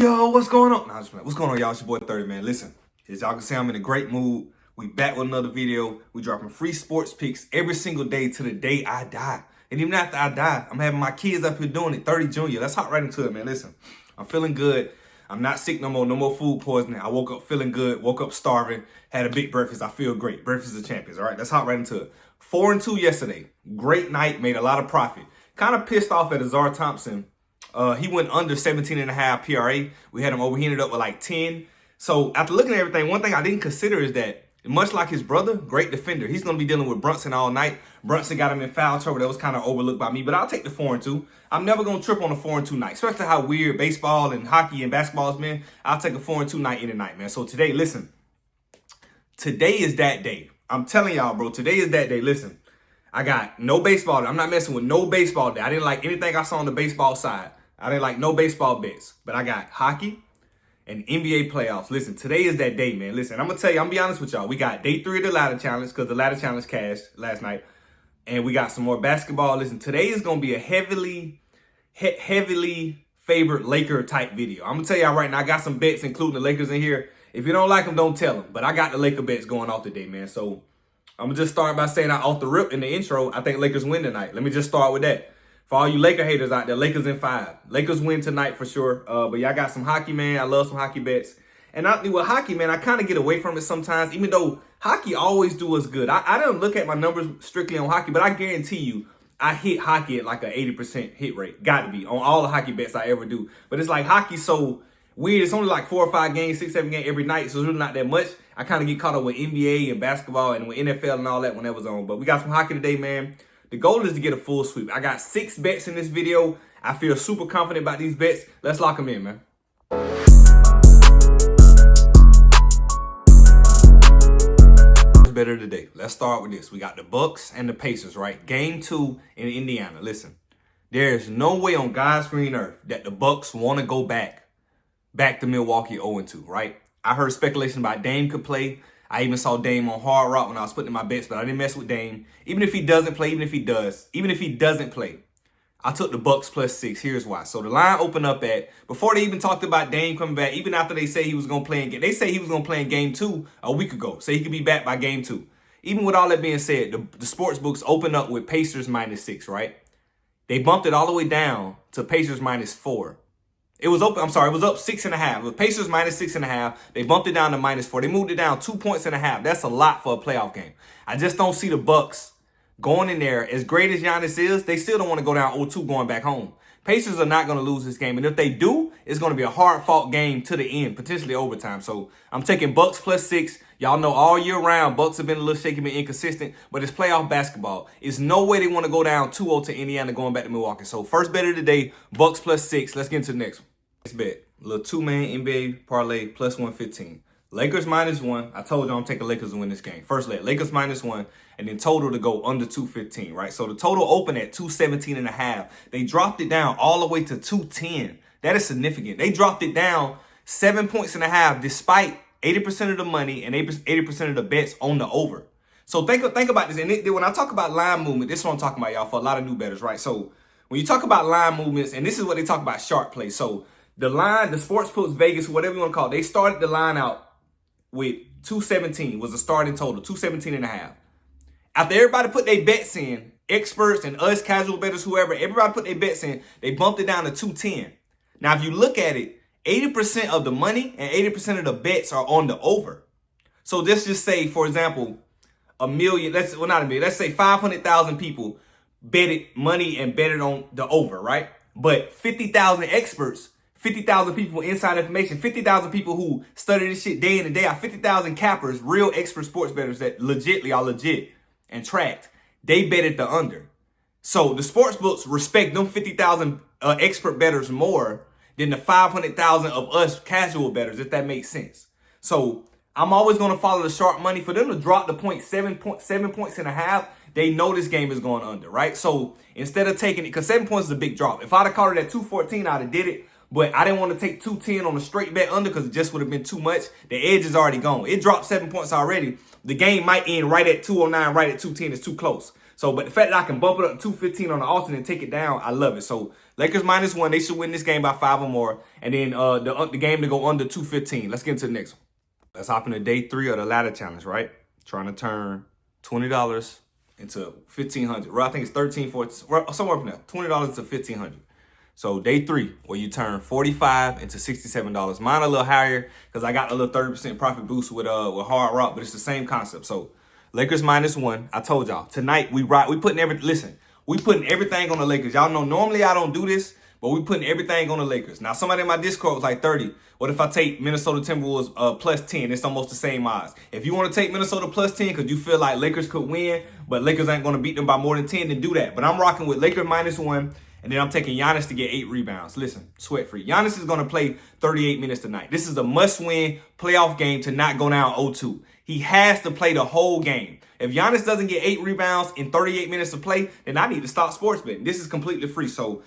Yo, what's going on? Nah, what's going on, y'all? It's your boy 30, man. Listen, as y'all can see, I'm in a great mood. We back with another video. We dropping free sports picks every single day to the day I die. And even after I die, I'm having my kids up here doing it. 30 Junior. Let's hop right into it, man. Listen, I'm feeling good. I'm not sick no more. No more food poisoning. I woke up feeling good. Woke up starving. Had a big breakfast. I feel great. Breakfast of champions. All right, let's hop right into it. 4-2 yesterday. Great night. Made a lot of profit. Kind of pissed off at Azar Thompson. He went under 17.5 PRA. We had him over. He ended up with like 10. So after looking at everything, one thing I didn't consider is that much like his brother, great defender, he's going to be dealing with Brunson all night. Brunson got him in foul trouble. That was kind of overlooked by me, but I'll take the 4-2. I'm never going to trip on a 4-2 night, especially how weird baseball and hockey and basketball is, man. I'll take a 4-2 night any night, man. So today, listen, today is that day. I'm telling y'all, bro, today is that day. Listen, I got no baseball. I'm not messing with no baseball day. I didn't like anything I saw on the baseball side. I didn't like no baseball bets, but I got hockey and NBA playoffs. Listen, today is that day, man. Listen, I'm going to tell you, I'm going to be honest with y'all. We got day 3 of the ladder challenge because the ladder challenge cashed last night. And we got some more basketball. Listen, today is going to be a heavily favored Laker type video. I'm going to tell y'all right now, I got some bets, including the Lakers in here. If you don't like them, don't tell them. But I got the Laker bets going off today, man. So I'm going to just start by saying off the rip in the intro, I think Lakers win tonight. Let me just start with that. For all you Laker haters out there, Lakers in 5. Lakers win tonight for sure. But y'all got some hockey, man. I love some hockey bets. And with hockey, man, I kind of get away from it sometimes, even though hockey always do us good. I don't look at my numbers strictly on hockey, but I guarantee you I hit hockey at like an 80% hit rate. Got to be on all the hockey bets I ever do. But it's like hockey's so weird. It's only like 4 or 5 games, 6, 7 games every night. So it's really not that much. I kind of get caught up with NBA and basketball and with NFL and all that when that was on. But we got some hockey today, man. The goal is to get a full sweep. I got 6 bets in this video. I feel super confident about these bets. Let's lock them in, man. Better today. Let's start with this. We got the Bucks and the Pacers, right? Game 2 in Indiana. Listen, there's no way on God's green earth that the Bucks want to go back to Milwaukee 0-2, right? I heard speculation about Dame could play. I even saw Dame on Hard Rock when I was putting in my bets, but I didn't mess with Dame. Even if he doesn't play, even if he doesn't play, I took the Bucks +6. Here's why. So the line opened up at, before they even talked about Dame coming back, even after they say he was going to play in game, they say he was going to play in game 2 a week ago. Say he could be back by game 2. Even with all that being said, the sports books opened up with Pacers -6, right? They bumped it all the way down to Pacers -4. It was open. I'm sorry. It was up 6.5. With Pacers -6.5, they bumped it down to -4. They moved it down 2.5 points. That's a lot for a playoff game. I just don't see the Bucks going in there. As great as Giannis is, they still don't want to go down 0-2 going back home. Pacers are not going to lose this game, and if they do, it's going to be a hard-fought game to the end, potentially overtime. So I'm taking Bucks +6. Y'all know all year round, Bucks have been a little shaky, been inconsistent, but it's playoff basketball. It's no way they want to go down 2-0 to Indiana going back to Milwaukee. So first bet of the day, Bucks +6. Let's get into the next one. Next bet, a little 2-man NBA parlay +115. Lakers -1. I told you I'm taking Lakers to win this game. First leg, Lakers -1, and then total to go under 215, right? So the total opened at 217.5. They dropped it down all the way to 210. That is significant. They dropped it down 7.5 points despite 80% of the money and 80% of the bets on the over. So think about this. And when I talk about line movement, this is what I'm talking about, y'all, for a lot of new bettors, right? So when you talk about line movements, and this is what they talk about sharp play. So the line, the sports books, Vegas, whatever you want to call it, they started the line out with 217 was the starting total, 217.5. After everybody put their bets in, experts and us, casual bettors, whoever, everybody put their bets in, they bumped it down to 210. Now, if you look at it, 80% of the money and 80% of the bets are on the over. So let's just say, for example, let's say 500,000 people betted money and betted on the over, right? But 50,000 experts, 50,000 people inside information, 50,000 people who study this shit day in and day out, 50,000 cappers, real expert sports bettors that are legit and tracked, they betted the under. So the sports books respect them 50,000 expert bettors more than the 500,000 of us casual bettors, if that makes sense. So I'm always going to follow the sharp money. For them to drop the 7.5 points, they know this game is going under, right? So instead of taking it, because 7 points is a big drop. If I'd have caught it at 214, I'd have did it. But I didn't want to take 210 on a straight bet under because it just would have been too much. The edge is already gone. It dropped 7 points already. The game might end right at 209, right at 210. It's too close. So, but the fact that I can bump it up to 215 on the alternate and take it down, I love it. So Lakers -1. They should win this game by 5 or more. And then the game to go under 215. Let's get into the next one. Let's hop into day 3 of the ladder challenge, right? Trying to turn $20 into $1,500. Well, I think it's 13, 14, somewhere up in there. $20 to $1,500. So day 3, where you turn $45 into $67. Mine a little higher because I got a little 30% profit boost with Hard Rock, but it's the same concept. So Lakers -1. I told y'all tonight we putting everything on the Lakers. Y'all know normally I don't do this, but we putting everything on the Lakers. Now somebody in my Discord was like 30. What if I take Minnesota Timberwolves +10? It's almost the same odds. If you want to take Minnesota +10 because you feel like Lakers could win, but Lakers ain't going to beat them by more than 10, then do that. But I'm rocking with Lakers -1. And then I'm taking Giannis to get 8 rebounds. Listen, sweat-free. Giannis is going to play 38 minutes tonight. This is a must-win playoff game to not go down 0-2. He has to play the whole game. If Giannis doesn't get 8 rebounds in 38 minutes of play, then I need to stop sports betting. This is completely free. So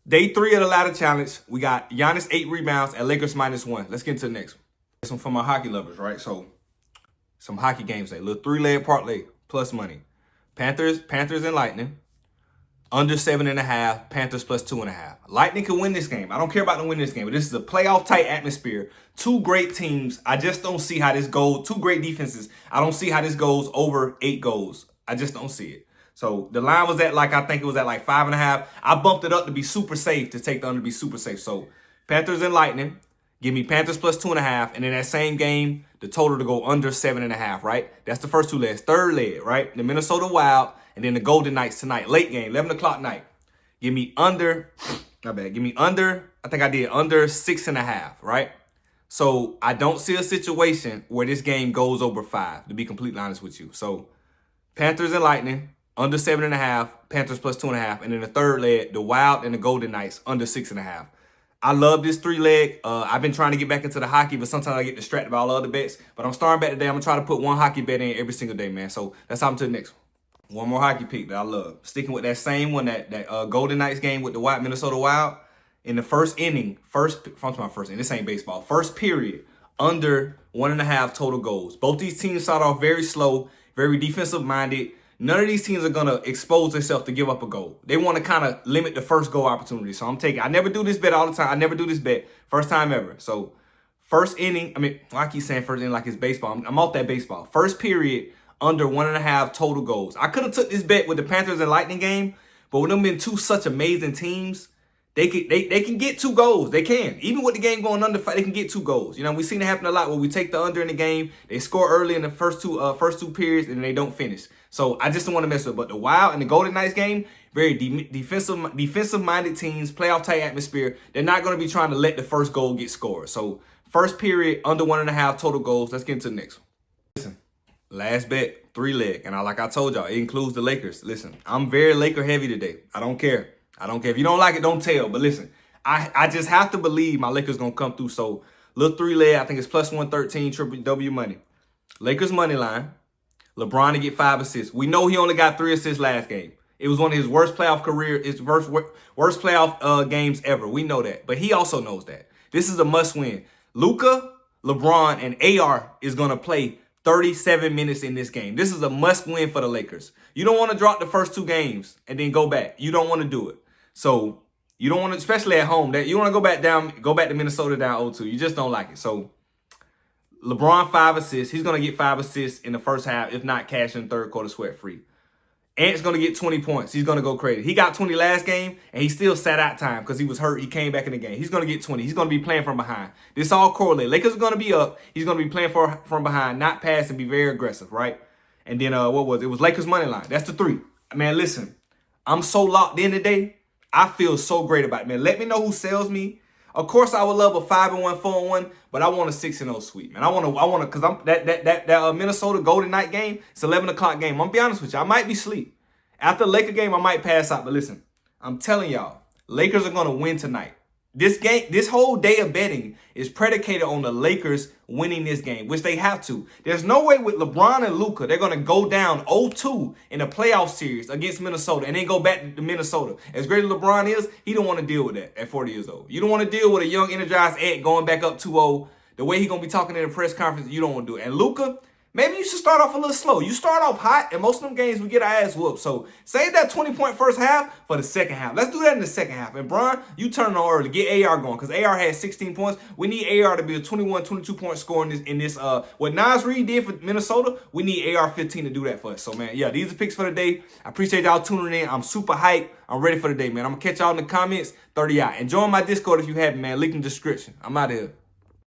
day 3 of the ladder challenge, we got Giannis 8 rebounds and Lakers -1. Let's get into the next one. This one for my hockey lovers, right? So some hockey games today. Little 3-leg parlay plus money. Panthers and Lightning. Under 7.5, Panthers +2.5. Lightning can win this game. I don't care about them winning this game, but this is a playoff type atmosphere. 2 great teams. I just don't see how this goes. 2 great defenses. I don't see how this goes over 8 goals. I just don't see it. So the line was at I think it was at 5.5. I bumped it up to be super safe, to take the under to be super safe. So Panthers and Lightning. Give me Panthers +2.5. And in that same game, the total to go under 7.5, right? That's the first 2 legs. Third leg, right? The Minnesota Wild. And then the Golden Knights tonight, late game, 11 o'clock night. Give me under, I think I did under 6.5, right? So I don't see a situation where this game goes over 5, to be completely honest with you. So Panthers and Lightning, under 7.5, Panthers +2.5. And then the third leg, the Wild and the Golden Knights, under 6.5. I love this 3-leg. I've been trying to get back into the hockey, but sometimes I get distracted by all the other bets. But I'm starting back today. I'm going to try to put 1 hockey bet in every single day, man. So let's hop into the next one. One more hockey pick that I love. Sticking with that same one, that Golden Knights game with the Minnesota Wild. In the first inning, this ain't baseball. First period, under 1.5 total goals. Both these teams start off very slow, very defensive-minded. None of these teams are going to expose themselves to give up a goal. They want to kind of limit the first goal opportunity. So I'm taking, I never do this bet all the time. I never do this bet. First time ever. So first inning, I keep saying first inning like it's baseball. I'm off that baseball. First period, under 1.5 total goals. I could have took this bet with the Panthers and Lightning game, but with them being 2 such amazing teams, they can get 2 goals. They can. Even with the game going under 5, they can get 2 goals. You know, we've seen it happen a lot where we take the under in the game, they score early in the first two periods, and they don't finish. So I just don't want to mess with it. But the Wild and the Golden Knights game, very defensive-minded teams, playoff-type atmosphere. They're not going to be trying to let the first goal get scored. So first period, under 1.5 total goals. Let's get into the next one. Listen. Last bet, 3-leg. And like I told y'all, it includes the Lakers. Listen, I'm very Laker heavy today. I don't care. If you don't like it, don't tell. But listen, I just have to believe my Lakers going to come through. So, little 3-leg, I think it's +113, triple W money. Lakers money line. LeBron to get 5 assists. We know he only got 3 assists last game. It was one of his worst playoff worst playoff games ever. We know that. But he also knows that. This is a must-win. Luka, LeBron, and AR is going to play 37 minutes in this game. This is a must-win for the Lakers. You don't want to drop the first 2 games and then go back. You don't want to do it. So you don't want to, especially at home, that you want to go back to Minnesota down 0-2. You just don't like it. So LeBron 5 assists. He's going to get 5 assists in the first half, if not cash in the third quarter sweat-free. Ant's going to get 20 points. He's going to go crazy. He got 20 last game, and he still sat out time because he was hurt. He came back in the game. He's going to get 20. He's going to be playing from behind. This all correlates. Lakers are going to be up. He's going to be playing from behind, not pass, and be very aggressive, right? And then what was it? It was Lakers money line. That's the 3. Man, listen, I'm so locked in today. I feel so great about it, man. Let me know who sells me. Of course, I would love a 5-1, 4-1, but I want a 6-0 sweep, man. I want to, because I'm that Minnesota Golden Night game. It's 11 o'clock game. I'm gonna be honest with you. I might be asleep. After the Laker game, I might pass out. But listen, I'm telling y'all, Lakers are gonna win tonight. This whole day of betting is predicated on the Lakers winning this game, which they have to. There's no way with LeBron and Luka they're going to go down 0-2 in a playoff series against Minnesota and then go back to Minnesota. As great as LeBron is, he don't want to deal with that at 40 years old. You don't want to deal with a young, energized Ant going back up 2-0. The way he's going to be talking in the press conference, you don't want to do it. And Luka, maybe you should start off a little slow. You start off hot, and most of them games we get our ass whooped. So save that 20-point first half for the second half. Let's do that in the second half. And Bron, you turn on early. Get AR going, because AR had 16 points. We need AR to be a 21, 22-point scorer in this. What Nas Reed did for Minnesota, we need AR 15 to do that for us. So, man, yeah, these are picks for the day. I appreciate y'all tuning in. I'm super hyped. I'm ready for the day, man. I'm going to catch y'all in the comments. 30 out. And join my Discord if you haven't, man. Link in the description. I'm out of here.